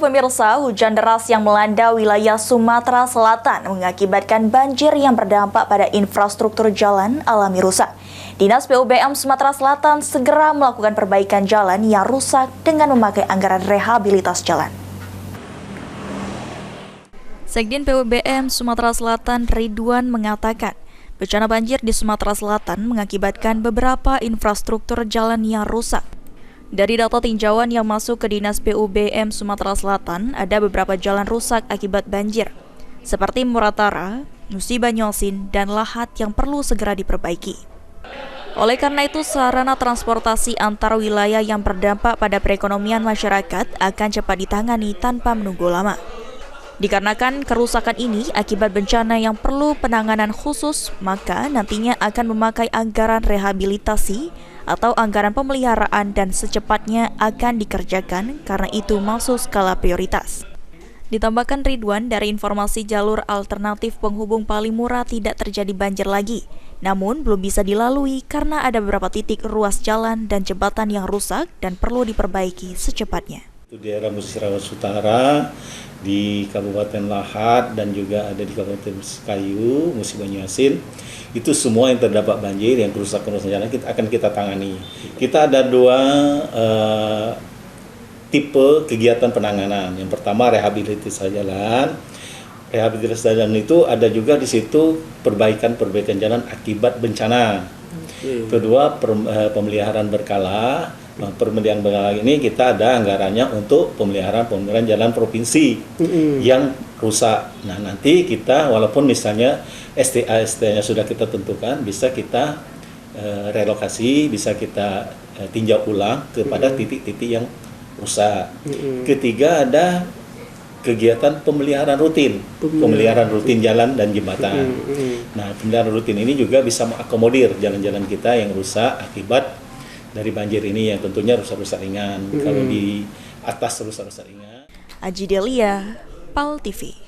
pemirsa, hujan deras yang melanda wilayah Sumatera Selatan mengakibatkan banjir yang berdampak pada infrastruktur jalan alami rusak. Dinas PUBM Sumatera Selatan segera melakukan perbaikan jalan yang rusak dengan memakai anggaran rehabilitas jalan. Sekjen PUBM Sumatera Selatan Ridwan mengatakan, bencana banjir di Sumatera Selatan mengakibatkan beberapa infrastruktur jalan yang rusak. Dari data tinjauan yang masuk ke Dinas PUBM Sumatera Selatan, ada beberapa jalan rusak akibat banjir, seperti Muratara, Nusi Banyuasin, dan Lahat yang perlu segera diperbaiki. Oleh karena itu, sarana transportasi antar wilayah yang berdampak pada perekonomian masyarakat akan cepat ditangani tanpa menunggu lama. Dikarenakan kerusakan ini akibat bencana yang perlu penanganan khusus, maka nantinya akan memakai anggaran rehabilitasi atau anggaran pemeliharaan dan secepatnya akan dikerjakan karena itu masuk skala prioritas. Ditambahkan Ridwan, dari informasi jalur alternatif penghubung Palimura tidak terjadi banjir lagi, namun belum bisa dilalui karena ada beberapa titik ruas jalan dan jembatan yang rusak dan perlu diperbaiki secepatnya. Di daerah Musirawas Utara, di Kabupaten Lahat, dan juga ada di Kabupaten Sekayu, Musi Banyuasin, itu semua yang terdapat banjir, yang kerusakan jalan akan kita tangani. Kita ada dua tipe kegiatan penanganan. Yang pertama rehabilitasi jalan. Rehabilitasi jalan itu ada juga di situ perbaikan jalan akibat bencana. Kedua, pemeliharaan berkala. Pemeliharaan berkala ini kita ada anggarannya untuk pemeliharaan jalan provinsi yang rusak. Nah, nanti kita walaupun misalnya STA-nya sudah kita tentukan, bisa kita relokasi, bisa kita tinjau ulang kepada titik-titik yang rusak. Ketiga, ada kegiatan pemeliharaan rutin jalan dan jembatan. Nah, pemeliharaan rutin ini juga bisa mengakomodir jalan-jalan kita yang rusak akibat dari banjir ini, yang tentunya rusak-rusak ringan. Kalau di atas rusak-rusak ringan. Aji Delia, PAL TV.